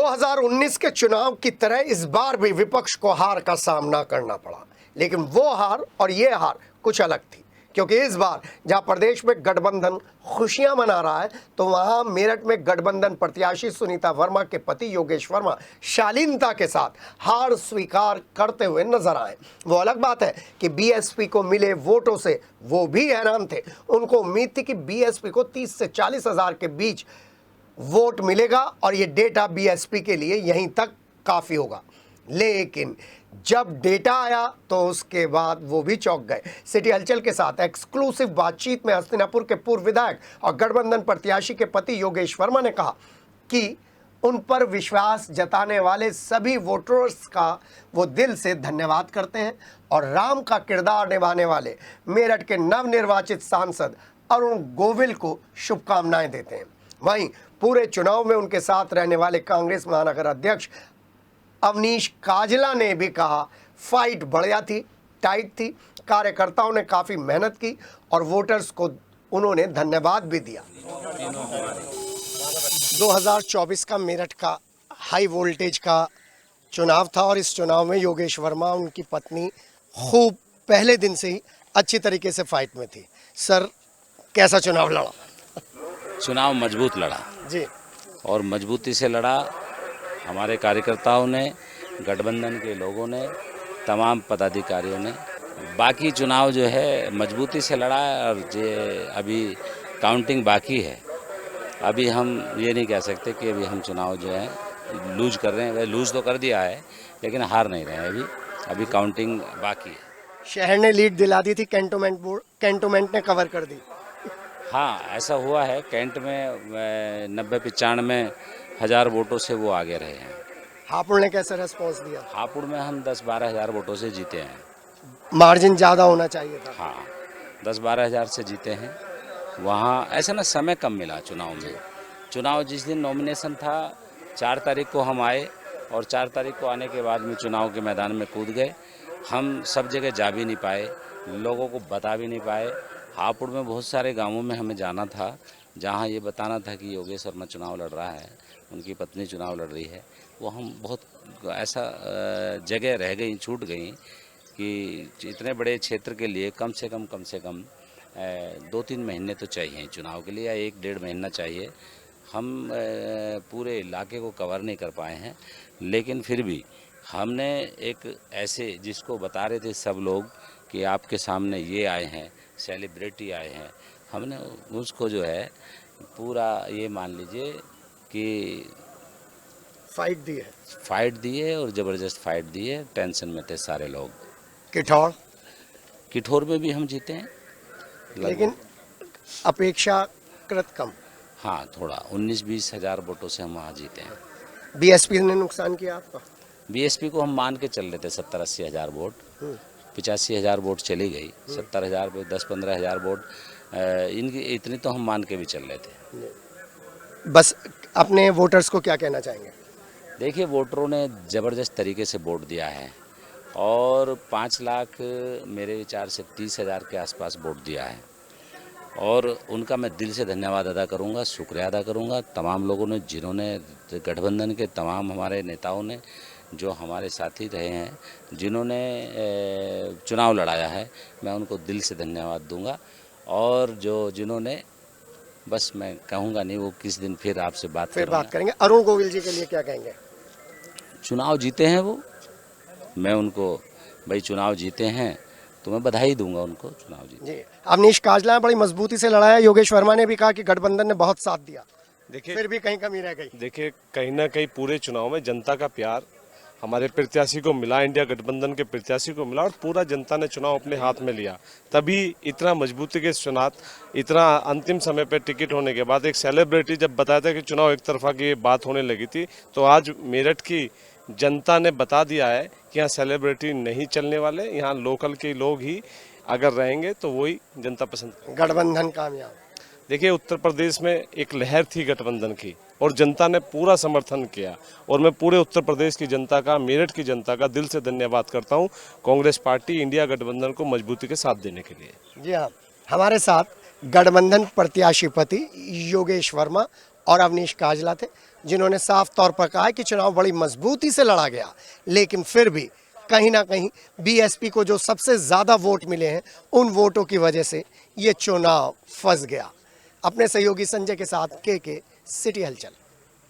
2019 के चुनाव की तरह इस बार भी विपक्ष को हार का सामना करना पड़ा, लेकिन वो हार और ये हार कुछ अलग थी, क्योंकि इस बार जहां प्रदेश में गठबंधन खुशियां मना रहा है, तो वहां मेरठ में गठबंधन प्रत्याशी सुनीता वर्मा के पति योगेश वर्मा शालीनता के साथ हार स्वीकार करते हुए नजर आए। वो अलग बात है कि बीएसपी को मिले वोटों से वो भी हैरान थे। उनको उम्मीद थी कि बीएसपी को 30 से 40 हजार के बीच वोट मिलेगा और ये डेटा बीएसपी के लिए यहीं तक काफ़ी होगा। लेकिन जब डेटा आया तो उसके बाद वो भी चौंक गए। सिटी हलचल के साथ एक्सक्लूसिव बातचीत में हस्तिनापुर के पूर्व विधायक और गठबंधन प्रत्याशी के पति योगेश वर्मा ने कहा कि उन पर विश्वास जताने वाले सभी वोटर्स का वो दिल से धन्यवाद करते हैं और राम का किरदार निभाने वाले मेरठ के नवनिर्वाचित सांसद अरुण गोविल को शुभकामनाएं देते हैं। वहीं पूरे चुनाव में उनके साथ रहने वाले कांग्रेस महानगर अध्यक्ष अवनीश काजला ने भी कहा फाइट बढ़िया थी, टाइट थी, कार्यकर्ताओं ने काफ़ी मेहनत की और वोटर्स को उन्होंने धन्यवाद भी दिया। 2024 का मेरठ का हाई वोल्टेज का चुनाव था और इस चुनाव में योगेश वर्मा उनकी पत्नी खूब पहले दिन से ही अच्छी तरीके से फाइट में थी। सर, कैसा चुनाव लड़ा? चुनाव मजबूत लड़ा जी, और मजबूती से लड़ा। हमारे कार्यकर्ताओं ने, गठबंधन के लोगों ने, तमाम पदाधिकारियों ने। बाकी चुनाव जो है मजबूती से लड़ा है और ये अभी काउंटिंग बाकी है। अभी हम ये नहीं कह सकते कि अभी हम चुनाव जो है लूज कर रहे हैं। वह लूज तो कर दिया है लेकिन हार नहीं रहे हैं। अभी काउंटिंग बाकी है। शहर ने लीड दिला दी थी, कैंटोनमेंट ने कवर कर दी। हाँ, ऐसा हुआ है। कैंट में 90-95 हज़ार वोटों से वो आगे रहे हैं। हापुड़ ने कैसा रेस्पॉन्स दिया? हापुड़ में हम 10-12 हज़ार वोटों से जीते हैं। मार्जिन ज़्यादा होना चाहिए था। हाँ, 10-12 हज़ार से जीते हैं। वहाँ ऐसा ना समय कम मिला चुनाव में। चुनाव जिस दिन नॉमिनेशन था 4 तारीख को हम आए और 4 तारीख को आने के बाद में चुनाव के मैदान में कूद गए। हम सब जगह जा भी नहीं पाए, लोगों को बता भी नहीं पाए। हापुड़ में बहुत सारे गांवों में हमें जाना था, जहां ये बताना था कि योगेश वर्मा चुनाव लड़ रहा है, उनकी पत्नी चुनाव लड़ रही है। वो हम बहुत ऐसा जगह रह गई, छूट गई कि इतने बड़े क्षेत्र के लिए कम से कम 2-3 महीने तो चाहिए चुनाव के लिए, या 1-1.5 महीना चाहिए। हम पूरे इलाके को कवर नहीं कर पाए हैं, लेकिन फिर भी हमने एक ऐसे जिसको बता रहे थे सब लोग कि आपके सामने ये आए हैं, सेलिब्रिटी आए हैं, हमने उसको जो है पूरा ये मान लीजिए कि फाइट दी है और ज़बरदस्त फाइट दी है। टेंशन में थे सारे लोग। किठौर में भी हम जीते हैं, लेकिन अपेक्षाकृत कम। हाँ, थोड़ा 19-20 हज़ार वोटों से हम वहाँ जीते हैं। बीएसपी ने नुकसान किया आपका? बीएसपी को हम मान के चल रहे थे 70-80 हज़ार वोट, 85 हज़ार वोट चली गई। 70 हज़ार पे 10-15 हज़ार वोट इनकी इतनी तो हम मान के भी चल रहे थे। बस अपने वोटर्स को क्या कहना चाहेंगे? देखिए, वोटरों ने ज़बरदस्त तरीके से वोट दिया है और 5 लाख मेरे विचार से 30 हज़ार के आसपास वोट दिया है और उनका मैं दिल से धन्यवाद अदा करूंगा, शुक्रिया अदा करूंगा तमाम लोगों ने, जिन्होंने गठबंधन के तमाम हमारे नेताओं ने, जो हमारे साथी रहे हैं, जिन्होंने चुनाव लड़ाया है, मैं उनको दिल से धन्यवाद दूंगा। और जिन्होंने, बस मैं कहूँगा नहीं, वो किस दिन फिर आपसे बात करेंगे। अरुण गोविल जी के लिए क्या कहेंगे? चुनाव जीते हैं वो, मैं उनको, भाई चुनाव जीते हैं तो मैं बधाई दूंगा उनको, चुनाव जीते। जी, अवनीश काजला बड़ी मजबूती से लड़ाया। योगेश वर्मा ने भी कहा कि गठबंधन ने बहुत साथ दिया, देखिए फिर भी कहीं कमी रह गई। देखिए, कहीं ना कहीं पूरे चुनाव में जनता का प्यार हमारे प्रत्याशी को मिला, इंडिया गठबंधन के प्रत्याशी को मिला और पूरा जनता ने चुनाव अपने हाथ में लिया। तभी इतना मजबूती के साथ, इतना अंतिम समय पर टिकट होने के बाद एक सेलिब्रिटी जब बताया था कि चुनाव एक तरफा की बात होने लगी थी, तो आज मेरठ की जनता ने बता दिया है कि यहाँ सेलिब्रिटी नहीं चलने वाले, यहाँ लोकल के लोग ही अगर रहेंगे तो वही जनता पसंद। गठबंधन कामयाब। देखिए, उत्तर प्रदेश में एक लहर थी गठबंधन की और जनता ने पूरा समर्थन किया और मैं पूरे उत्तर प्रदेश की जनता का, मेरठ की जनता का दिल से धन्यवाद करता हूं कांग्रेस पार्टी इंडिया गठबंधन को मजबूती के साथ देने के लिए। जी हाँ, हमारे साथ गठबंधन प्रत्याशी पति योगेश वर्मा और अवनीश काजला थे। जिन्होंने साफ तौर पर कहा है कि चुनाव बड़ी मजबूती से लड़ा गया, लेकिन फिर भी कहीं ना कहीं बीएसपी को जो सबसे ज़्यादा वोट मिले हैं उन वोटों की वजह से ये चुनाव फंस गया। अपने सहयोगी संजय के साथ के सिटी हलचल।